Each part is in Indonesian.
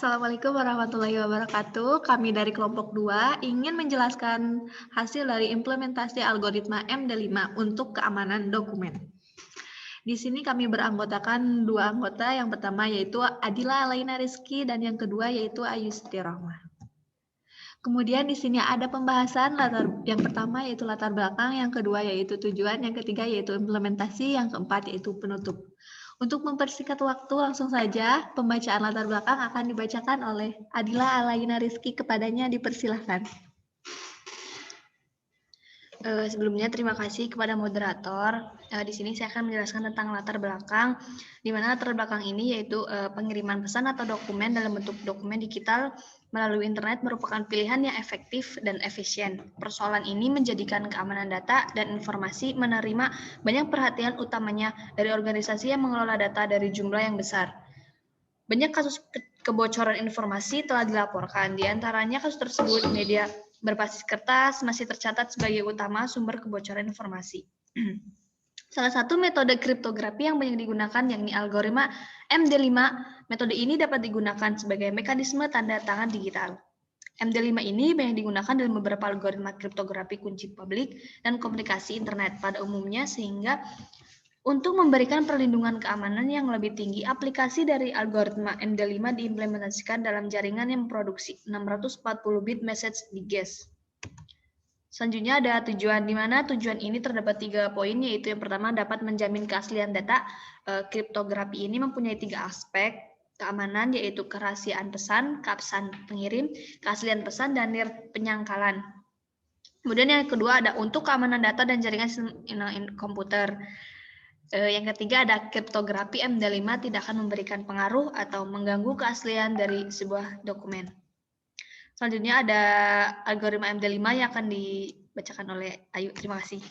Assalamualaikum warahmatullahi wabarakatuh. Kami dari kelompok 2 ingin menjelaskan hasil dari implementasi algoritma MD5 untuk keamanan dokumen. Di sini kami beranggotakan 2 anggota, yang pertama yaitu Adila Alaina Rizky dan yang kedua yaitu Ayu Siti Rohmah. Kemudian di sini ada pembahasan yang pertama yaitu latar belakang, yang kedua yaitu tujuan, yang ketiga yaitu implementasi, yang keempat yaitu penutup. Untuk mempersingkat waktu, langsung saja pembacaan latar belakang akan dibacakan oleh Adila Alaina Rizky. Kepadanya dipersilahkan. Sebelumnya terima kasih kepada moderator. Di sini saya akan menjelaskan tentang latar belakang, di mana latar belakang ini yaitu pengiriman pesan atau dokumen dalam bentuk dokumen digital melalui internet merupakan pilihan yang efektif dan efisien. Persoalan ini menjadikan keamanan data dan informasi menerima banyak perhatian utamanya dari organisasi yang mengelola data dari jumlah yang besar. Banyak kasus kebocoran informasi telah dilaporkan, di antaranya kasus tersebut media berbasis kertas masih tercatat sebagai utama sumber kebocoran informasi. Salah satu metode kriptografi yang banyak digunakan yakni algoritma MD5. Metode ini dapat digunakan sebagai mekanisme tanda tangan digital. MD5 ini banyak digunakan dalam beberapa algoritma kriptografi kunci publik dan komunikasi internet pada umumnya, sehingga untuk memberikan perlindungan keamanan yang lebih tinggi, aplikasi dari algoritma MD5 diimplementasikan dalam jaringan yang memproduksi 640 bit message digest. Selanjutnya ada tujuan, di mana tujuan ini terdapat 3 poin, yaitu yang pertama dapat menjamin keaslian data. Kriptografi ini mempunyai 3 aspek keamanan, yaitu kerahasiaan pesan, keabsahan pengirim, keaslian pesan, dan penyangkalan. Kemudian yang kedua ada untuk keamanan data dan jaringan komputer. Yang ketiga ada kriptografi MD5 tidak akan memberikan pengaruh atau mengganggu keaslian dari sebuah dokumen. Selanjutnya ada algoritma MD5 yang akan dibacakan oleh Ayu. Terima kasih.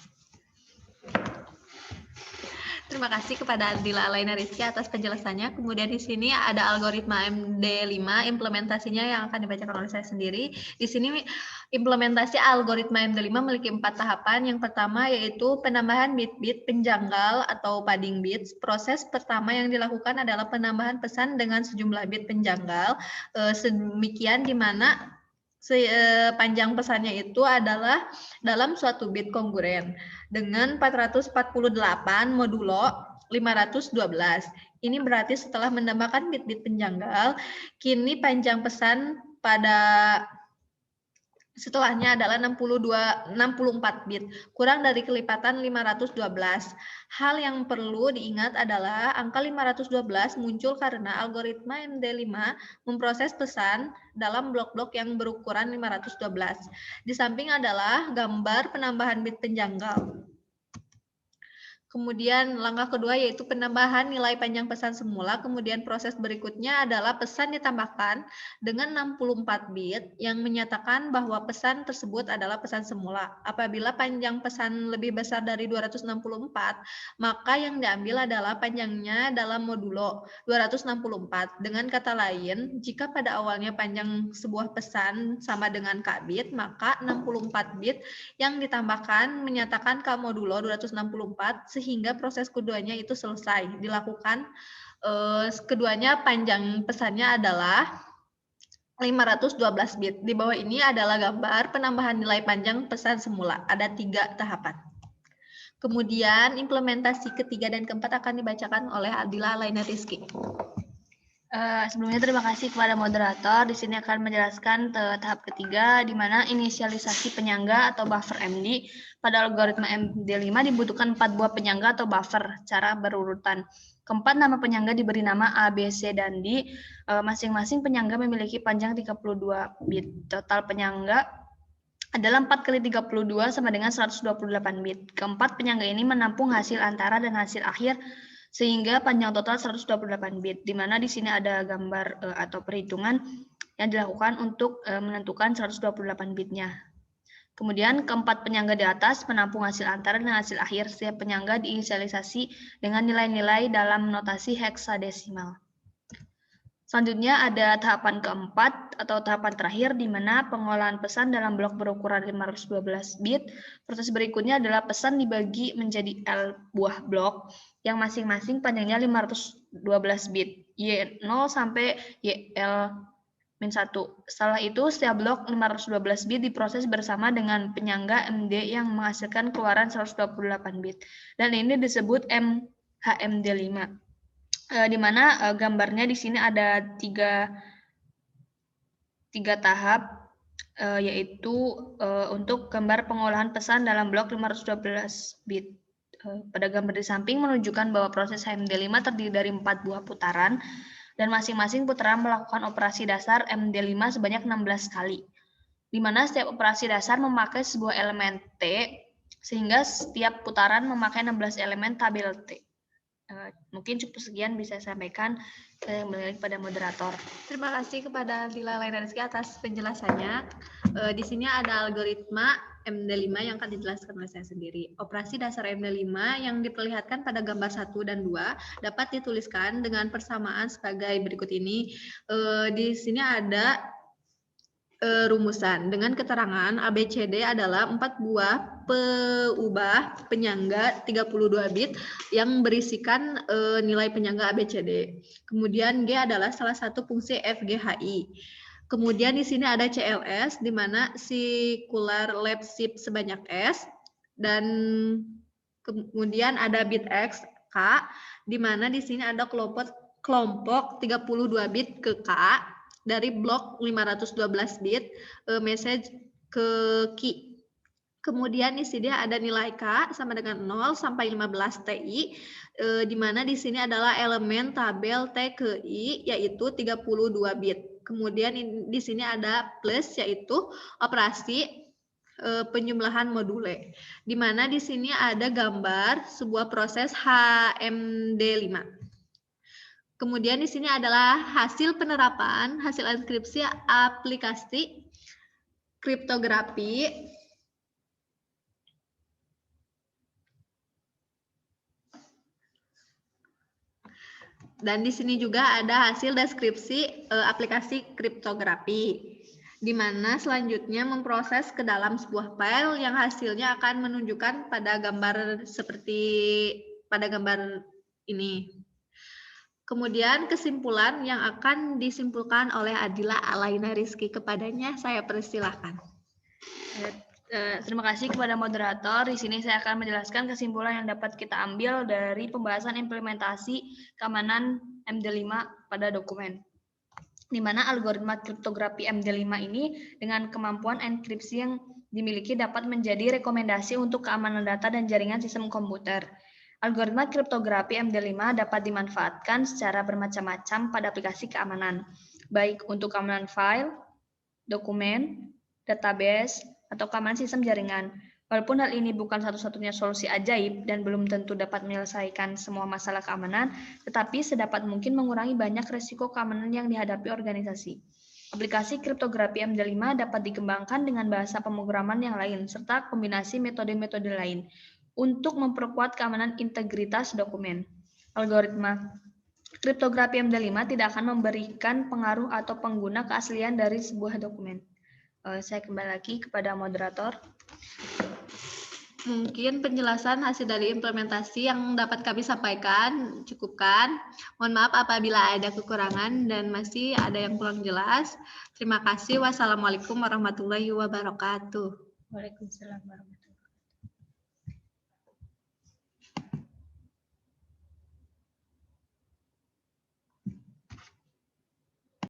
Terima kasih kepada Adila Alaina Rizky atas penjelasannya. Kemudian di sini ada algoritma MD5, implementasinya yang akan dibacakan oleh saya sendiri. Di sini implementasi algoritma MD5 memiliki 4 tahapan. Yang pertama yaitu penambahan bit-bit penjanggal atau padding bits. Proses pertama yang dilakukan adalah penambahan pesan dengan sejumlah bit penjanggal. Sedemikian di mana panjang pesannya itu adalah dalam suatu bit kongruen dengan 448 modulo 512. Ini berarti setelah menambahkan bit-bit penjanggal, kini panjang pesan pada setelahnya adalah 64 bit, kurang dari kelipatan 512. Hal yang perlu diingat adalah angka 512 muncul karena algoritma MD5 memproses pesan dalam blok-blok yang berukuran 512. Di samping adalah gambar penambahan bit penjanggal. Kemudian langkah kedua yaitu penambahan nilai panjang pesan semula. Kemudian proses berikutnya adalah pesan ditambahkan dengan 64 bit yang menyatakan bahwa pesan tersebut adalah pesan semula. Apabila panjang pesan lebih besar dari 264, maka yang diambil adalah panjangnya dalam modulo 264. Dengan kata lain, jika pada awalnya panjang sebuah pesan sama dengan K bit, maka 64 bit yang ditambahkan menyatakan K modulo 264 sehingga proses keduanya itu selesai dilakukan. Keduanya panjang pesannya adalah 512 bit. Di bawah ini adalah gambar penambahan nilai panjang pesan semula. Ada 3 tahapan. Kemudian implementasi ketiga dan keempat akan dibacakan oleh Adila Alaina Rizky. Sebelumnya terima kasih kepada moderator. Di sini akan menjelaskan tahap ketiga, di mana inisialisasi penyangga atau buffer MD. Pada algoritma MD5 dibutuhkan 4 buah penyangga atau buffer secara berurutan. Keempat nama penyangga diberi nama A, B, C, dan D. Masing-masing penyangga memiliki panjang 32 bit. Total penyangga adalah 4 kali 32 sama dengan 128 bit. Keempat penyangga ini menampung hasil antara dan hasil akhir sehingga panjang total 128 bit, di mana di sini ada gambar atau perhitungan yang dilakukan untuk menentukan 128 bitnya. Kemudian keempat penyangga di atas menampung hasil antara dan hasil akhir. Setiap penyangga diinisialisasi dengan nilai-nilai dalam notasi heksadesimal. Selanjutnya ada tahapan keempat atau tahapan terakhir, di mana pengolahan pesan dalam blok berukuran 512 bit. Proses berikutnya adalah pesan dibagi menjadi L buah blok yang masing-masing panjangnya 512 bit, Y0 sampai YL -1. Setelah itu, setiap blok 512 bit diproses bersama dengan penyangga MD yang menghasilkan keluaran 128 bit. Dan ini disebut HMD5. Di mana gambarnya di sini ada tiga tahap, yaitu untuk gambar pengolahan pesan dalam blok 512 bit. Pada gambar di samping menunjukkan bahwa proses HMD5 terdiri dari 4 buah putaran, dan masing-masing putaran melakukan operasi dasar MD5 sebanyak 16 kali, di mana setiap operasi dasar memakai sebuah elemen T, sehingga setiap putaran memakai 16 elemen tabel T. Mungkin cukup sekian bisa saya sampaikan, kembali kepada moderator. Terima kasih kepada Dila Laila Rizky atas penjelasannya. Di sini ada algoritma MD5 yang akan dijelaskan oleh saya sendiri. Operasi dasar MD5 yang diperlihatkan pada gambar 1 dan 2 dapat dituliskan dengan persamaan sebagai berikut ini. Di sini ada rumusan dengan keterangan ABCD adalah 4 buah peubah penyangga 32 bit yang berisikan nilai penyangga ABCD. Kemudian G adalah salah satu fungsi FGHI. Kemudian di sini ada CLS di mana circular lab shift sebanyak S, dan kemudian ada bit X K di mana di sini ada kelompok 32 bit ke K dari blok 512 bit message ke key. Kemudian di sini ada nilai K sama dengan 0 sampai 15 TI, di mana di sini adalah elemen tabel T ke I yaitu 32 bit. Kemudian di sini ada plus yaitu operasi penjumlahan module, di mana di sini ada gambar sebuah proses HMD5. Kemudian di sini adalah hasil penerapan, hasil enkripsi aplikasi kriptografi dan di sini juga ada hasil deskripsi aplikasi kriptografi, di mana selanjutnya memproses ke dalam sebuah file yang hasilnya akan menunjukkan pada gambar seperti pada gambar ini. Kemudian kesimpulan yang akan disimpulkan oleh Adila Alaina Rizky, kepadanya saya persilahkan. Terima kasih kepada moderator. Di sini saya akan menjelaskan kesimpulan yang dapat kita ambil dari pembahasan implementasi keamanan MD5 pada dokumen. Di mana algoritma kriptografi MD5 ini dengan kemampuan enkripsi yang dimiliki dapat menjadi rekomendasi untuk keamanan data dan jaringan sistem komputer. Algoritma kriptografi MD5 dapat dimanfaatkan secara bermacam-macam pada aplikasi keamanan, baik untuk keamanan file, dokumen, database, atau keamanan sistem jaringan. Walaupun hal ini bukan satu-satunya solusi ajaib dan belum tentu dapat menyelesaikan semua masalah keamanan, tetapi sedapat mungkin mengurangi banyak risiko keamanan yang dihadapi organisasi. Aplikasi kriptografi MD5 dapat dikembangkan dengan bahasa pemrograman yang lain, serta kombinasi metode-metode lain untuk memperkuat keamanan integritas dokumen. Algoritma kriptografi MD5 tidak akan memberikan pengaruh atau pengguna keaslian dari sebuah dokumen. Saya kembali lagi kepada moderator. Mungkin penjelasan hasil dari implementasi yang dapat kami sampaikan cukupkan. Mohon maaf apabila ada kekurangan dan masih ada yang kurang jelas. Terima kasih. Wassalamualaikum warahmatullahi wabarakatuh. Waalaikumsalam warahmatullahi wabarakatuh.